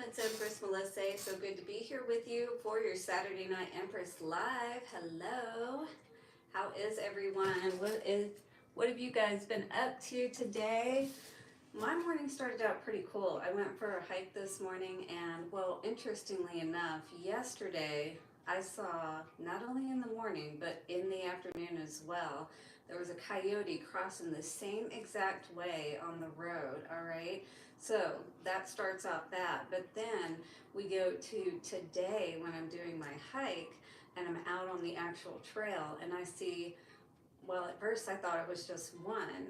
it's Empress Melissae. So good to be here with you for your Saturday Night Empress Live. Hello. How is everyone? What have you guys been up to today? My morning started out pretty cool. I went for a hike this morning and well, interestingly enough, yesterday I saw not only in the morning but in the afternoon as well, there was a coyote crossing the same exact way on the road, all right? So that starts off that. But then we go to today when I'm doing my hike and I'm out on the actual trail and I see, well, at first I thought it was just one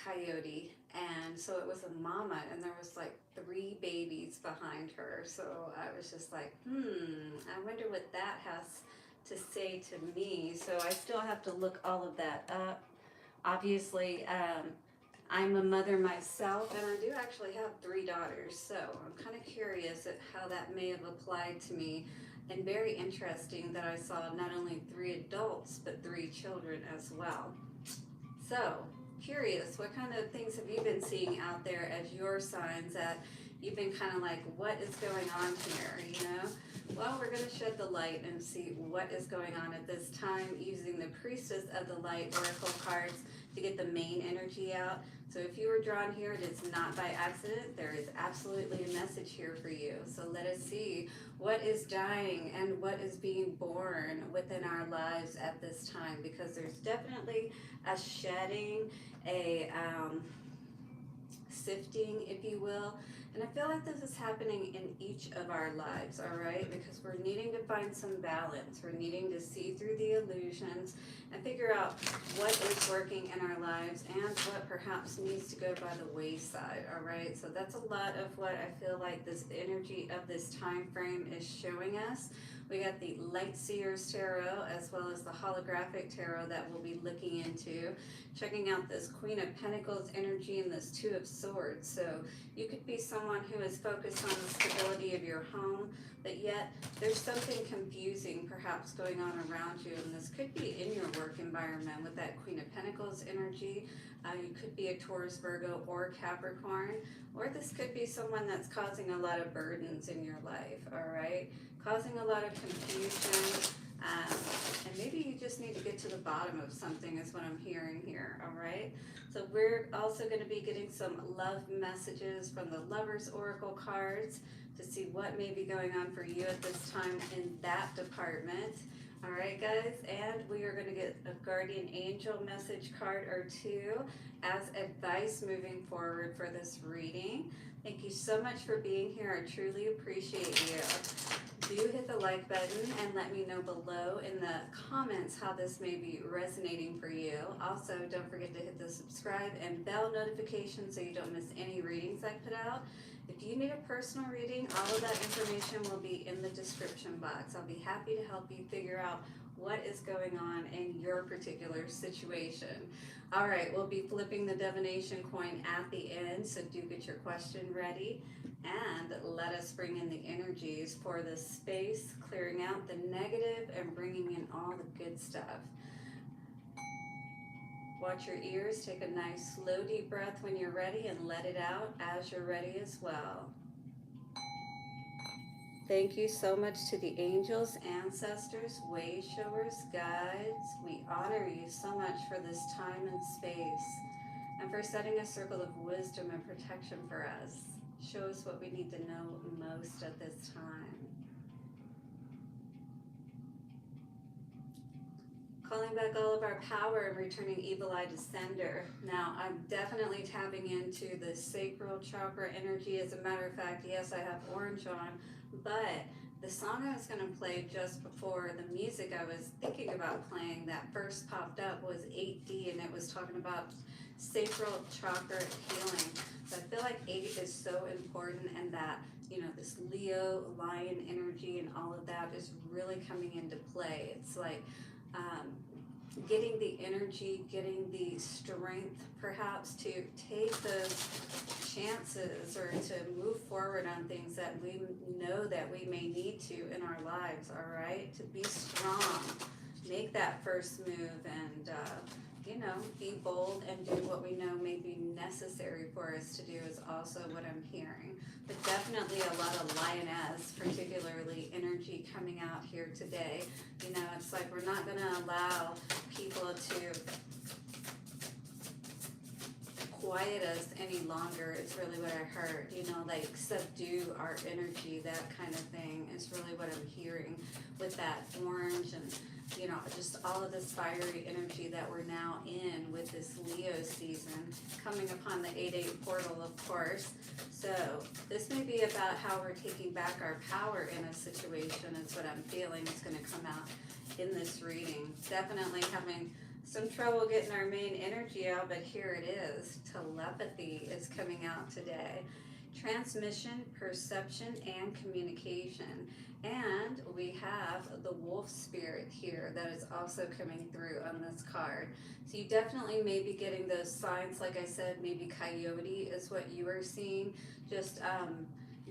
coyote, and so it was a mama, and there was like three babies behind her. So I was just like, I wonder what that has to say to me. So I still have to look all of that up. Obviously, I'm a mother myself, and I do actually have three daughters, so I'm kind of curious at how that may have applied to me. And very interesting that I saw not only three adults, but three children as well. So, curious, what kind of things have you been seeing out there as your signs that you've been kind of like, what is going on here, you know? Well, we're going to shed the light and see what is going on at this time using the Priestess of the Light Oracle cards to get the main energy out. So if you were drawn here, it is not by accident. There is absolutely a message here for you. So let us see what is dying and what is being born within our lives at this time, because there's definitely a shedding, a sifting, if you will. And I feel like this is happening in each of our lives, all right? Because we're needing to find some balance. We're needing to see through the illusions and figure out what is working in our lives and what perhaps needs to go by the wayside, all right? So that's a lot of what I feel like this energy of this time frame is showing us. We got the Light Seers Tarot as well as the Holographic Tarot that we'll be looking into. Checking out this Queen of Pentacles energy and this Two of Swords. So you could be someone who is focused on the stability of your home, but yet there's something confusing perhaps going on around you, and this could be in your work environment with that Queen of Pentacles energy. You could be a Taurus, Virgo, or Capricorn, or this could be someone that's causing a lot of burdens in your life, all right? Causing a lot of confusion, and maybe you just need to get to the bottom of something is what I'm hearing here, all right? So we're also going to be getting some love messages from the Lovers Oracle cards to see what may be going on for you at this time in that department. All right, guys, and we are going to get a guardian angel message card or two as advice moving forward for this reading. Thank you so much for being here. I truly appreciate you. Do hit the like button and let me know below in the comments how this may be resonating for you. Also, don't forget to hit the subscribe and bell notification so you don't miss any readings I put out. If you need a personal reading, all of that information will be in the description box. I'll be happy to help you figure out what is going on in your particular situation. All right, we'll be flipping the divination coin at the end, so do get your question ready. And let us bring in the energies for this space, clearing out the negative and bringing in all the good stuff. Watch your ears, take a nice slow deep breath when you're ready and let it out as you're ready as well. Thank you so much to the angels, ancestors, way showers, guides. We honor you so much for this time and space and for setting a circle of wisdom and protection for us. Show us what we need to know most at this time. Calling back all of our power and returning evil eye to sender. Now, I'm definitely tapping into the sacral chakra energy. As a matter of fact, yes, I have orange on, but the song I was going to play just before the music I was thinking about playing that first popped up was 8D, and it was talking about sacral chakra healing. So I feel like 8 is so important, and that, you know, this Leo, lion energy and all of that is really coming into play. It's like getting the energy, getting the strength perhaps to take those chances or to move forward on things that we know that we may need to in our lives, all right? To be strong, make that first move and, you know, be bold and do what we know may be necessary for us to do is also what I'm hearing. But definitely a lot of lioness, particularly energy coming out here today. You know, it's like we're not going to allow people to quiet us any longer. It's really what I heard, you know, like subdue our energy, that kind of thing is really what I'm hearing with that orange and, you know, just all of this fiery energy that we're now in with this Leo season coming upon the 8/8 portal, of course. So this may be about how we're taking back our power in a situation is what I'm feeling is going to come out in this reading. Definitely having some trouble getting our main energy out, but here it is. Telepathy is coming out today. Transmission, perception, and communication. And we have the wolf spirit here that is also coming through on this card. So you definitely may be getting those signs, like I said, maybe coyote is what you are seeing. Just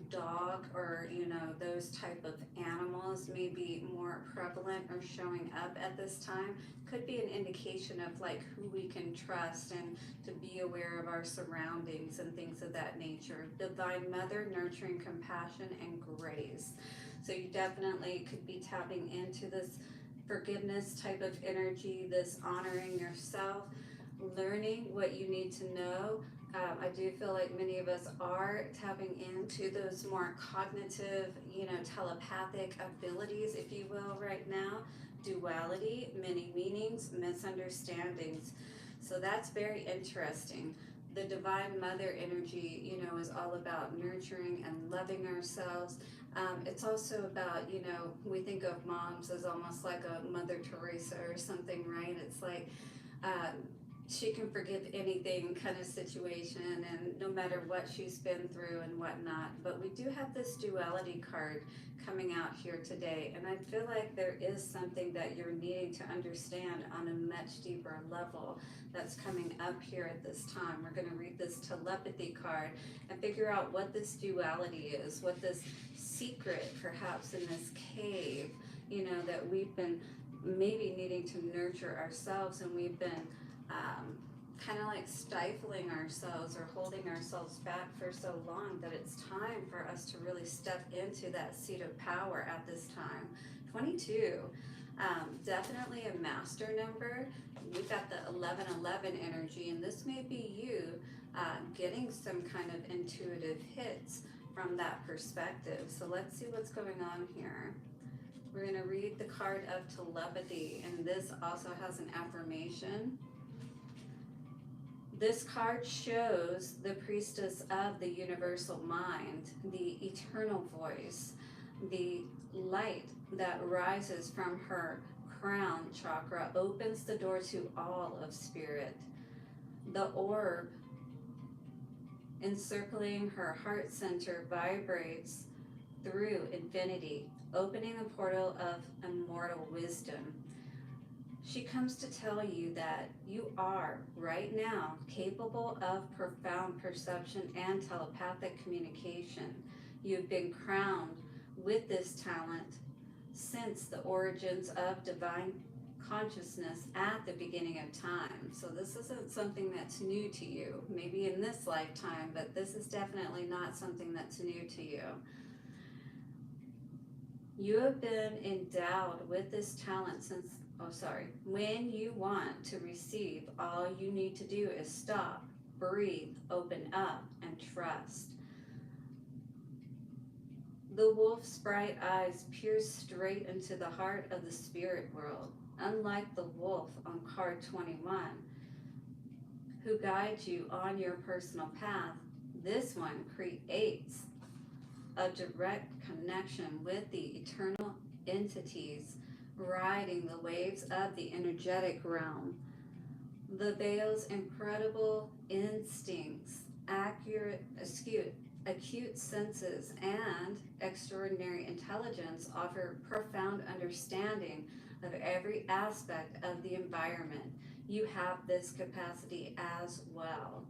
dog or, you know, those type of animals may be more prevalent or showing up at this time. Could be an indication of like who we can trust and to be aware of our surroundings and things of that nature. Divine Mother, nurturing compassion and grace. So you definitely could be tapping into this forgiveness type of energy, this honoring yourself, learning what you need to know. I do feel like many of us are tapping into those more cognitive, you know, telepathic abilities, if you will, right now. Duality, many meanings, misunderstandings. So that's very interesting. The Divine Mother energy, you know, is all about nurturing and loving ourselves. It's also about, you know, we think of moms as almost like a Mother Teresa or something, right? It's like, she can forgive anything kind of situation and no matter what she's been through and whatnot. But we do have this duality card coming out here today, and I feel like there is something that you're needing to understand on a much deeper level that's coming up here at this time. We're going to read this telepathy card and figure out what this duality is, what this secret perhaps in this cave, you know, that we've been maybe needing to nurture ourselves, and we've been kind of like stifling ourselves or holding ourselves back for so long that it's time for us to really step into that seat of power at this time. 22, definitely a master number. We've got the 1111 energy, and this may be you getting some kind of intuitive hits from that perspective. So let's see what's going on here. We're going to read the card of telepathy, and this also has an affirmation. This card shows the priestess of the universal mind, the eternal voice, the light that rises from her crown chakra opens the door to all of spirit. The orb encircling her heart center vibrates through infinity, opening a portal of immortal wisdom. She comes to tell you that you are, right now, capable of profound perception and telepathic communication. You've been crowned with this talent since the origins of divine consciousness at the beginning of time. So this isn't something that's new to you, maybe in this lifetime, but this is definitely not something that's new to you. You have been endowed with this talent since, when you want to receive, all you need to do is stop, breathe, open up, and trust. The wolf's bright eyes pierce straight into the heart of the spirit world. Unlike the wolf on card 21, who guides you on your personal path, this one creates a direct connection with the eternal entities riding the waves of the energetic realm. The veil's incredible instincts, acute senses, and extraordinary intelligence offer profound understanding of every aspect of the environment. You have this capacity as well.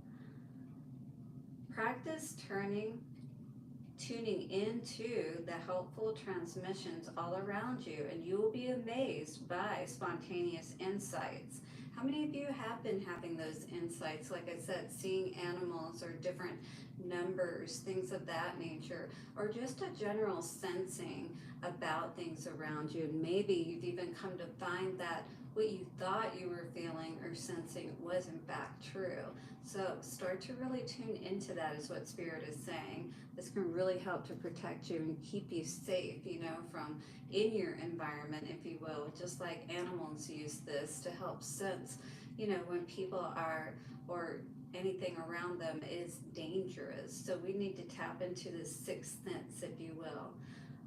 Practice turning tuning into the helpful transmissions all around you, and you will be amazed by spontaneous insights. How many of you have been having those insights? Like I said, seeing animals or different numbers, things of that nature, or just a general sensing about things around you. And maybe you've even come to find that what you thought you were feeling or sensing was in fact true. So start to really tune into that, is what Spirit is saying. This can really help to protect you and keep you safe, from in your environment, if you will. Just like animals use this to help sense, when people are, or anything around them is dangerous. So we need to tap into this sixth sense, if you will.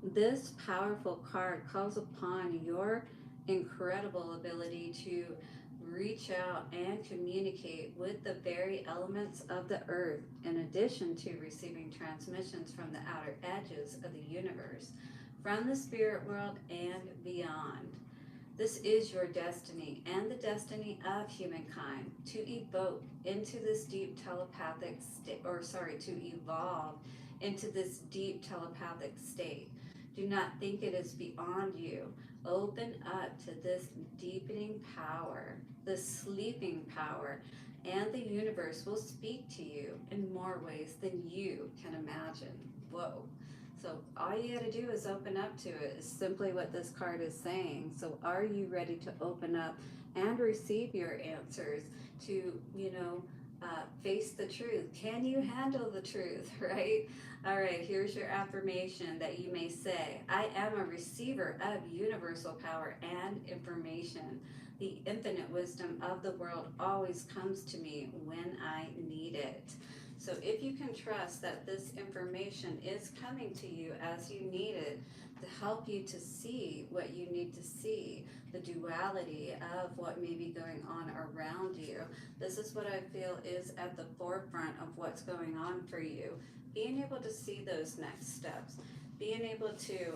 This powerful card calls upon your incredible ability to reach out and communicate with the very elements of the earth, in addition to receiving transmissions from the outer edges of the universe, from the spirit world and beyond. This is your destiny and the destiny of humankind, to evoke into this deep telepathic state, to evolve into this deep telepathic state. Do not think it is beyond you. Open up to this deepening power, the sleeping power, and the universe will speak to you in more ways than you can imagine. Whoa. So all you got to do is open up to it, is simply what this card is saying. So are you ready to open up and receive your answers, to, face the truth? Can you handle the truth, right? All right, here's your affirmation that you may say. I am a receiver of universal power and information. The infinite wisdom of the world always comes to me when I need it. So if you can trust that this information is coming to you as you need it, to help you to see what you need to see, the duality of what may be going on around you. This is what I feel is at the forefront of what's going on for you. Being able to see those next steps, being able to,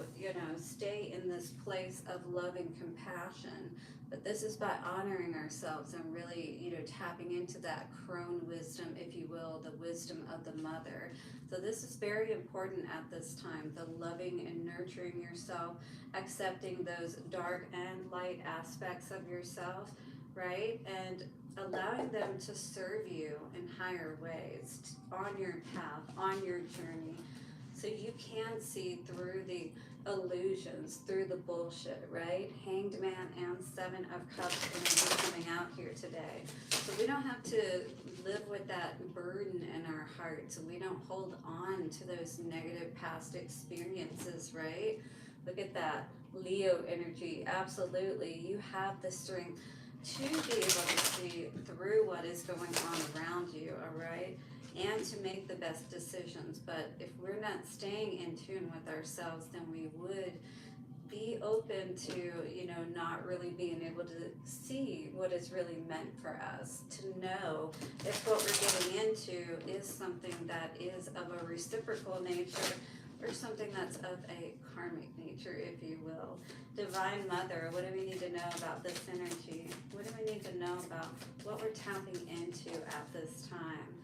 stay in this place of love and compassion. But this is by honoring ourselves and really, tapping into that crone wisdom, if you will, the wisdom of the mother. So this is very important at this time, the loving and nurturing yourself, accepting those dark and light aspects of yourself, right? And allowing them to serve you in higher ways on your path, on your journey, so you can see through the illusions, through the bullshit, right? Hanged Man and Seven of Cups energy coming out here today. So we don't have to live with that burden in our hearts, and we don't hold on to those negative past experiences, right? Look at that Leo energy. Absolutely, you have the strength to be able to see through what is going on around you, all right? And to make the best decisions. But if we're not staying in tune with ourselves, then we would be open to, not really being able to see what is really meant for us, to know if what we're getting into is something that is of a reciprocal nature or something that's of a karmic nature, if you will. Divine Mother, what do we need to know about this energy? What do we need to know about what we're tapping into at this time?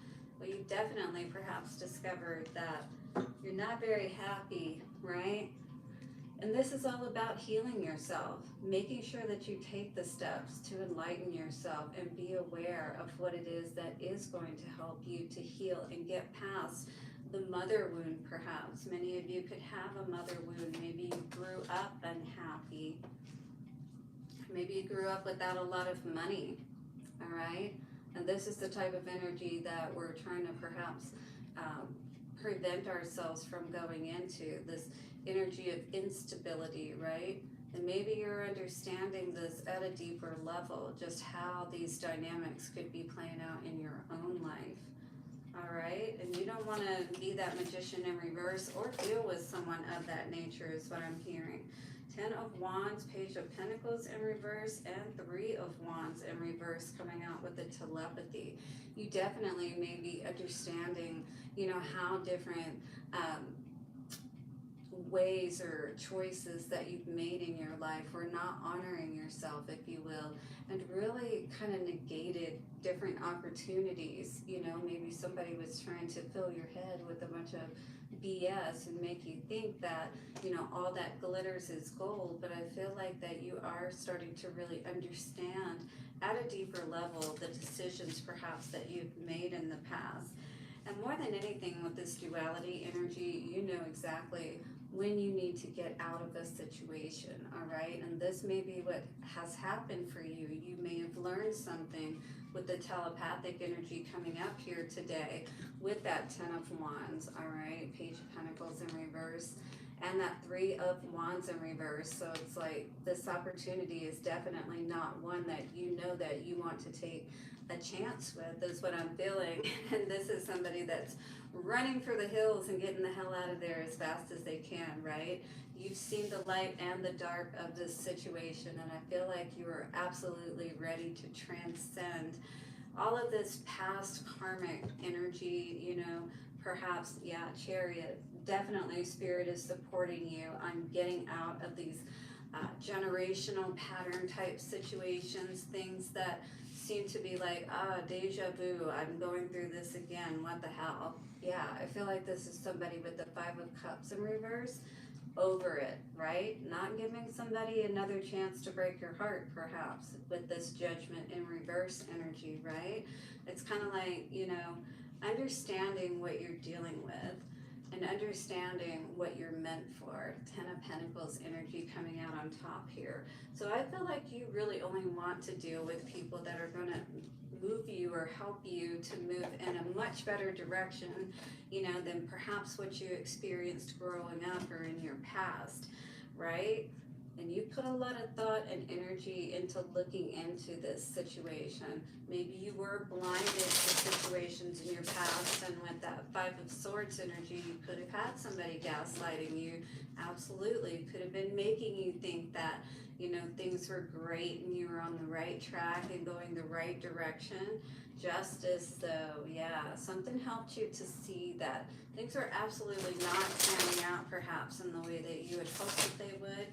Well, you've definitely perhaps discovered that you're not very happy, right? And this is all about healing yourself, making sure that you take the steps to enlighten yourself and be aware of what it is that is going to help you to heal and get past the mother wound, perhaps. Many of you could have a mother wound. Maybe you grew up unhappy. Maybe you grew up without a lot of money, all right? And this is the type of energy that we're trying to perhaps prevent ourselves from going into, this energy of instability, right? And maybe you're understanding this at a deeper level, just how these dynamics could be playing out in your own life, all right? And you don't want to be that magician in reverse or deal with someone of that nature, is what I'm hearing. 10 of Wands, Page of Pentacles in reverse, and 3 of Wands in reverse coming out with the telepathy. You definitely may be understanding, how different ways or choices that you've made in your life, or not honoring yourself, if you will, and really kind of negated different opportunities. Maybe somebody was trying to fill your head with a bunch of BS and make you think that, all that glitters is gold. But I feel like that you are starting to really understand at a deeper level the decisions perhaps that you've made in the past. And more than anything, with this duality energy, you know exactly when you need to get out of a situation, all right? And this may be what has happened for you. You may have learned something with the telepathic energy coming up here today with that Ten of Wands, all right? Page of Pentacles in reverse, and that Three of Wands in reverse. So it's like this opportunity is definitely not one that you know that you want to take a chance with, is what I'm feeling. And this is somebody that's running for the hills and getting the hell out of there as fast as they can, right? You've seen the light and the dark of this situation, and I feel like you are absolutely ready to transcend all of this past karmic energy. Perhaps, yeah, Chariot, definitely Spirit is supporting you on getting out of these generational pattern type situations, things that seem to be like, deja vu, I'm going through this again, what the hell. Yeah, I feel like this is somebody with the Five of Cups in reverse, over it, right? Not giving somebody another chance to break your heart, perhaps, with this Judgment in reverse energy, right? It's kind of like, understanding what you're dealing with and understanding what you're meant for. Ten of Pentacles energy coming out on top here. So I feel like you really only want to deal with people that are going to move you or help you to move in a much better direction, than perhaps what you experienced growing up or in your past, right? And you put a lot of thought and energy into looking into this situation. Maybe you were blinded to situations in your past, and with that Five of Swords energy, you could have had somebody gaslighting you. Absolutely. Could have been making you think that, things were great and you were on the right track and going the right direction. Just as though, yeah, something helped you to see that things are absolutely not panning out perhaps in the way that you had hoped that they would.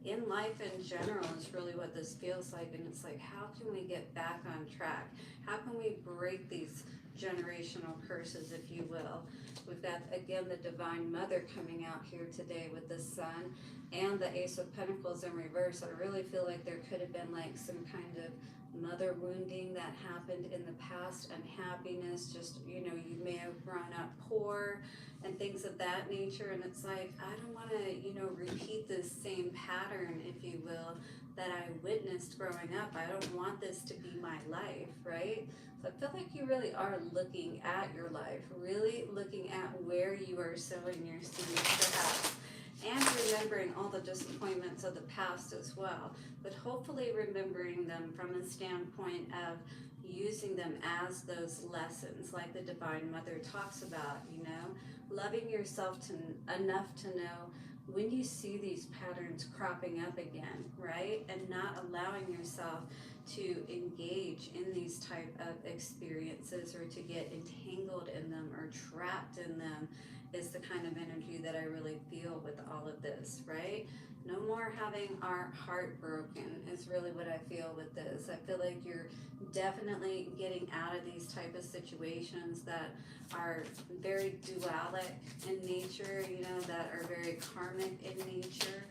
In life in general is really what this feels like, and it's like, how can we get back on track? How can we break these generational curses, if you will? We've got, again, the Divine Mother coming out here today with the Sun and the Ace of Pentacles in reverse. I really feel like there could have been like some kind of mother wounding that happened in the past, unhappiness, just, you may have grown up poor and things of that nature. And it's like, I don't want to, repeat this same pattern, if you will, that I witnessed growing up. I don't want this to be my life, right? So I feel like you really are looking at your life, really looking at where you are sowing your seeds, perhaps, and remembering all the disappointments of the past as well, but hopefully remembering them from a standpoint of using them as those lessons, like the Divine Mother talks about, loving yourself enough to know when you see these patterns cropping up again, right? And not allowing yourself to engage in these type of experiences or to get entangled in them or trapped in them is the kind of energy that I really feel with all of this, right? No more having our heart broken is really what I feel with this. I feel like you're definitely getting out of these type of situations that are very dualic in nature, that are very karmic in nature.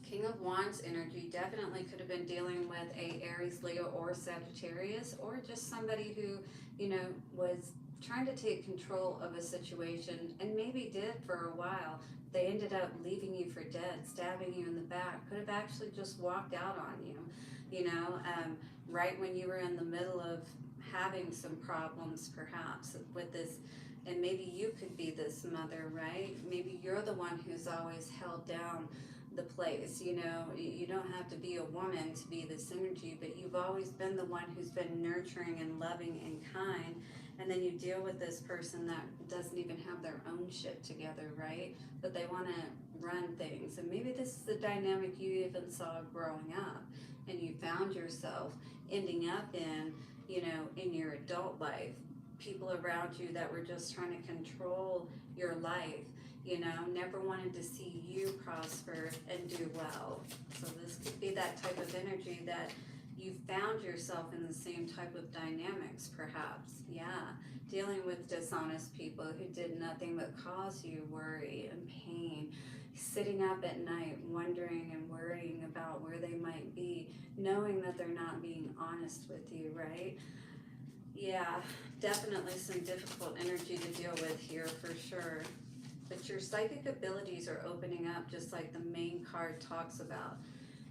King of Wands energy definitely could have been dealing with a Aries, Leo, or Sagittarius, or just somebody who, was trying to take control of a situation and maybe did for a while. They ended up leaving you for dead, stabbing you in the back, could have actually just walked out on you, right when you were in the middle of having some problems perhaps with this. And maybe you could be this mother, right? Maybe you're the one who's always held down the place. You don't have to be a woman to be this energy, but you've always been the one who's been nurturing and loving and kind. And then you deal with this person that doesn't even have their own shit together, right? But they want to run things. And maybe this is the dynamic you even saw growing up, and you found yourself ending up in, in your adult life, people around you that were just trying to control your life, you know, never wanted to see you prosper and do well. So this could be that type of energy that you found yourself in the same type of dynamics, perhaps. Yeah, dealing with dishonest people who did nothing but cause you worry and pain, sitting up at night wondering and worrying about where they might be, knowing that they're not being honest with you, right? Yeah, definitely some difficult energy to deal with here for sure. But your psychic abilities are opening up just like the main card talks about.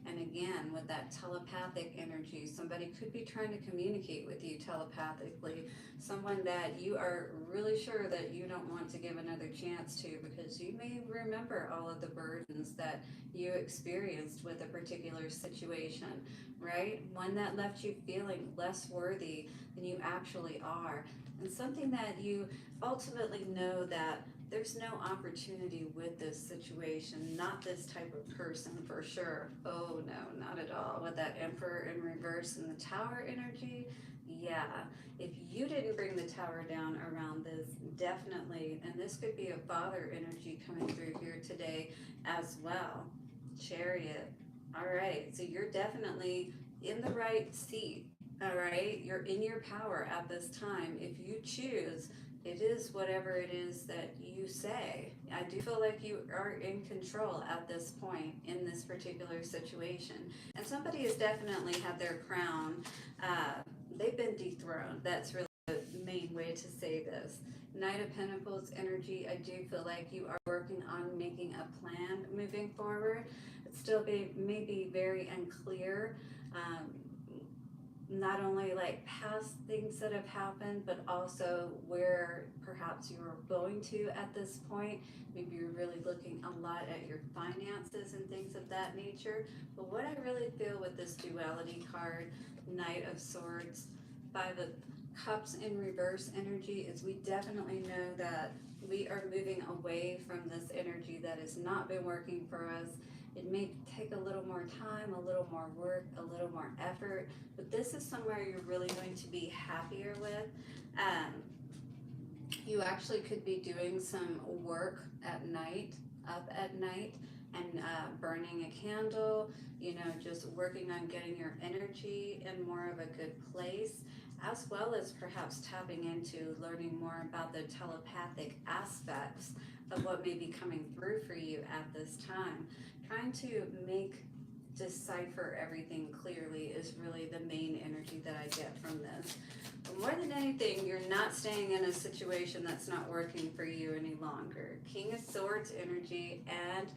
And again, with that telepathic energy, somebody could be trying to communicate with you telepathically. Someone that you are really sure that you don't want to give another chance to, because you may remember all of the burdens that you experienced with a particular situation, right? One that left you feeling less worthy than you actually are. And something that you ultimately know that there's no opportunity with this situation, not this type of person for sure. Oh no, not at all. With that Emperor in reverse and the Tower energy, yeah. If you didn't bring the Tower down around this, definitely, and this could be a father energy coming through here today as well. Chariot. All right, so you're definitely in the right seat. All right, you're in your power at this time. If you choose, it is whatever it is that you say. I do feel like you are in control at this point in this particular situation. And somebody has definitely had their crown, they've been dethroned. That's really the main way to say this. Knight of Pentacles energy, I do feel like you are working on making a plan moving forward. It still may be very unclear. Not only like past things that have happened, but also where perhaps you are going to at this point. Maybe you're really looking a lot at your finances and things of that nature. But what I really feel with this duality card, Knight of Swords, Five of Cups in reverse energy, is we definitely know that we are moving away from this energy that has not been working for us. It may take a little more time, a little more work, a little more effort, but this is somewhere you're really going to be happier with. You actually could be doing some work at night, up at night, and burning a candle, you know, just working on getting your energy in more of a good place, as well as perhaps tapping into learning more about the telepathic aspects of what may be coming through for you at this time. Trying to decipher everything clearly is really the main energy that I get from this. But more than anything, you're not staying in a situation that's not working for you any longer. King of Swords energy, and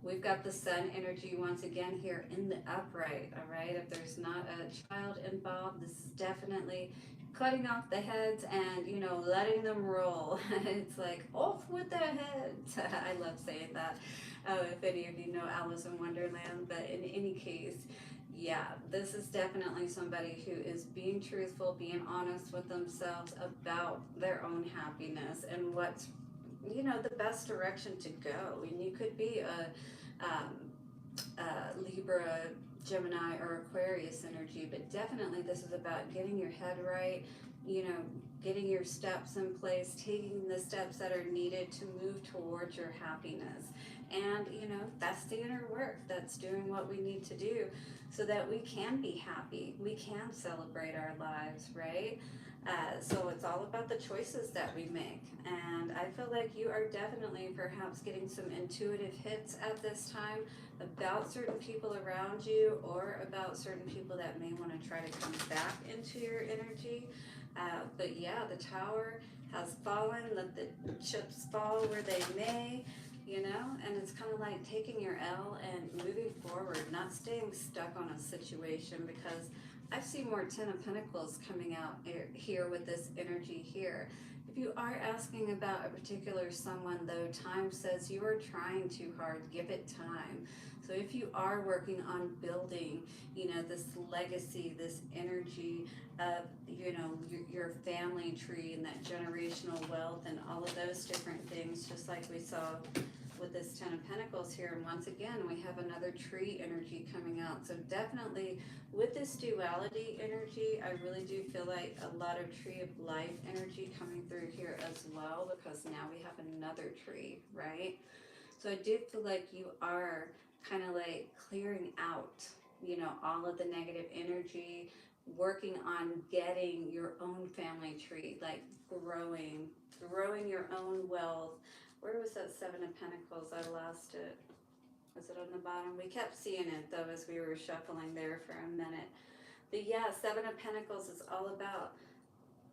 we've got the Sun energy once again here in the upright, all right? If there's not a child involved, this is definitely cutting off the heads and, you know, letting them roll. It's like, off with their heads. I love saying that. If any of you know Alice in Wonderland, but in any case, yeah, this is definitely somebody who is being truthful, being honest with themselves about their own happiness and what's, you know, the best direction to go. And you could be a Libra, Gemini, or Aquarius energy, but definitely this is about getting your head right, you know, getting your steps in place, taking the steps that are needed to move towards your happiness. And, you know, that's the inner work. That's doing what we need to do so that we can be happy. We can celebrate our lives, right? So it's all about the choices that we make. And I feel like you are definitely perhaps getting some intuitive hits at this time about certain people around you or about certain people that may want to try to come back into your energy. But yeah, the Tower has fallen, let the chips fall where they may, you know, and it's kind of like taking your L and moving forward, not staying stuck on a situation, because I've seen more Ten of Pentacles coming out here with this energy here. If you are asking about a particular someone, though, time says you are trying too hard. Give it time. So if you are working on building, you know, this legacy, this energy of, you know, your family tree and that generational wealth and all of those different things, just like we saw with this Ten of Pentacles here, and once again we have another tree energy coming out. So definitely with this duality energy, I really do feel like a lot of tree of life energy coming through here as well, because now we have another tree, right? So I do feel like you are kind of like clearing out, you know, all of the negative energy, working on getting your own family tree, like growing your own wealth. Where was that Seven of Pentacles? I lost it. Was it on the bottom? We kept seeing it though as we were shuffling there for a minute. But yeah, Seven of Pentacles is all about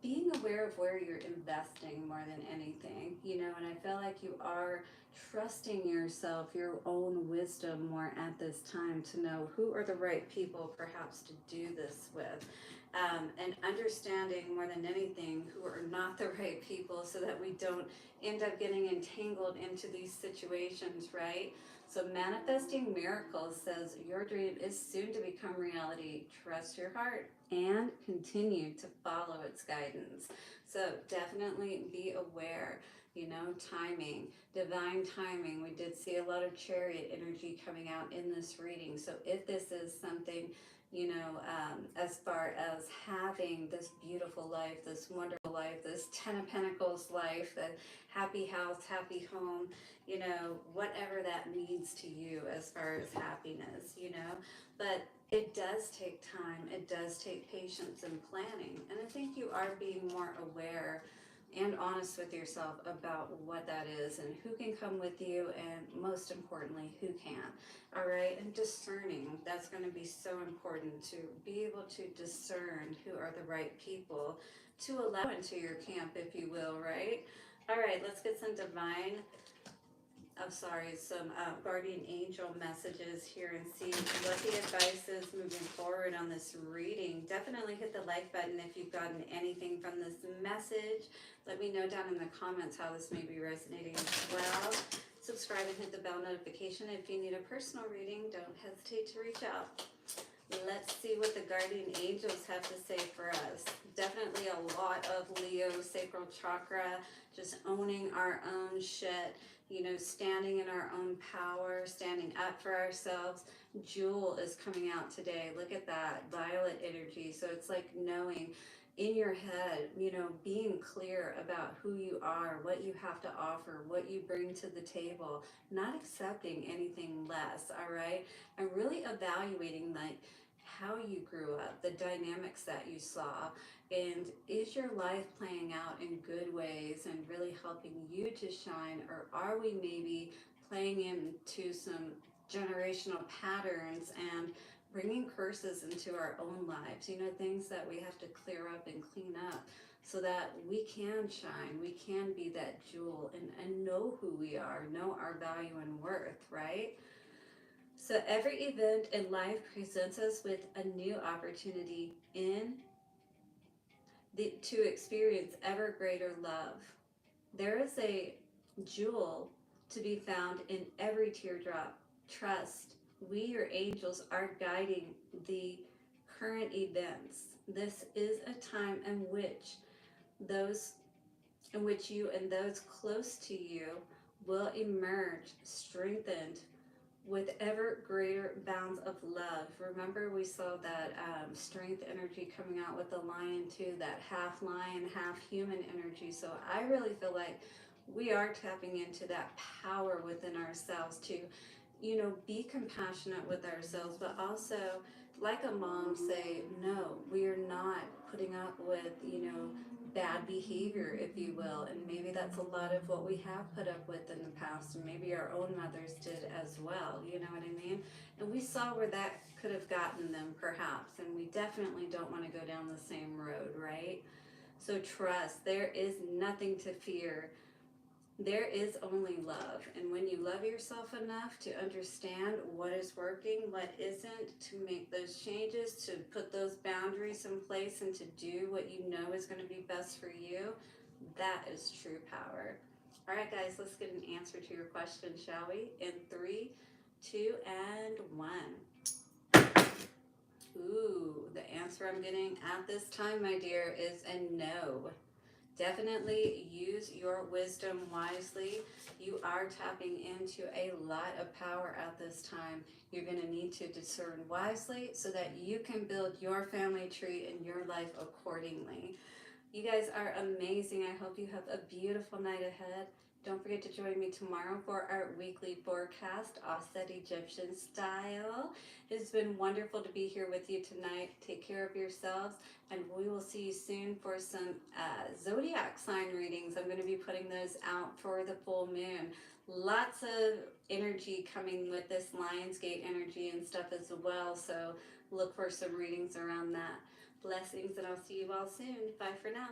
being aware of where you're investing more than anything, you know, and I feel like you are trusting yourself, your own wisdom more at this time to know who are the right people perhaps to do this with. And understanding more than anything who are not the right people so that we don't end up getting entangled into these situations, right? So manifesting miracles says your dream is soon to become reality. Trust your heart and continue to follow its guidance. So definitely be aware, you know, timing, divine timing. We did see a lot of chariot energy coming out in this reading. So if this is something, you know, as far as having this beautiful life, this wonderful life, this Ten of Pentacles life, the happy house, happy home, you know, whatever that means to you as far as happiness, you know, but it does take time, it does take patience and planning, and I think you are being more aware and honest with yourself about what that is and who can come with you, and most importantly, who can't. All right, and discerning, that's going to be so important, to be able to discern who are the right people to allow into your camp, if you will, right? All right, let's get some divine, some guardian angel messages here and see what the advice is moving forward on this reading. Definitely hit the like button if you've gotten anything from this message. Let me know down in the comments how this may be resonating as well. Subscribe and hit the bell notification. If you need a personal reading, don't hesitate to reach out. Let's see what the guardian angels have to say for us. Definitely a lot of Leo sacral chakra, just owning our own shit, you know, standing in our own power, standing up for ourselves. Jewel is coming out today. Look at that, violet energy. So it's like knowing in your head, you know, being clear about who you are, what you have to offer, what you bring to the table, not accepting anything less, all right? And really evaluating like how you grew up, the dynamics that you saw, and is your life playing out in good ways and really helping you to shine, or are we maybe playing into some generational patterns and bringing curses into our own lives, you know, things that we have to clear up and clean up so that we can shine, we can be that jewel, and know who we are, know our value and worth, right? So every event in life presents us with a new opportunity to experience ever greater love. There is a jewel to be found in every teardrop. Trust, we, your angels, are guiding the current events. This is a time those in which you and those close to you will emerge strengthened with ever greater bounds of love. Remember, we saw that strength energy coming out with the lion too, that half lion, half human energy. So I really feel like we are tapping into that power within ourselves to, you know, be compassionate with ourselves, but also, like a mom, say, no, we are not putting up with, you know, bad behavior, if you will. And maybe that's a lot of what we have put up with in the past, and maybe our own mothers did as well, you know what I mean? And we saw where that could have gotten them, perhaps, and we definitely don't want to go down the same road, right? So trust, there is nothing to fear. There is only love, and when you love yourself enough to understand what is working, what isn't, to make those changes, to put those boundaries in place, and to do what you know is going to be best for you, that is true power. All right, guys, let's get an answer to your question, shall we? In 3, 2, and 1. Ooh, the answer I'm getting at this time, my dear, is a no. Definitely use your wisdom wisely. You are tapping into a lot of power at this time. You're going to need to discern wisely so that you can build your family tree in your life accordingly. You guys are amazing. I hope you have a beautiful night ahead. Don't forget to join me tomorrow for our weekly forecast, offset Egyptian style. It's been wonderful to be here with you tonight. Take care of yourselves, and we will see you soon for some zodiac sign readings. I'm going to be putting those out for the full moon. Lots of energy coming with this Lionsgate energy and stuff as well, so look for some readings around that. Blessings, and I'll see you all soon. Bye for now.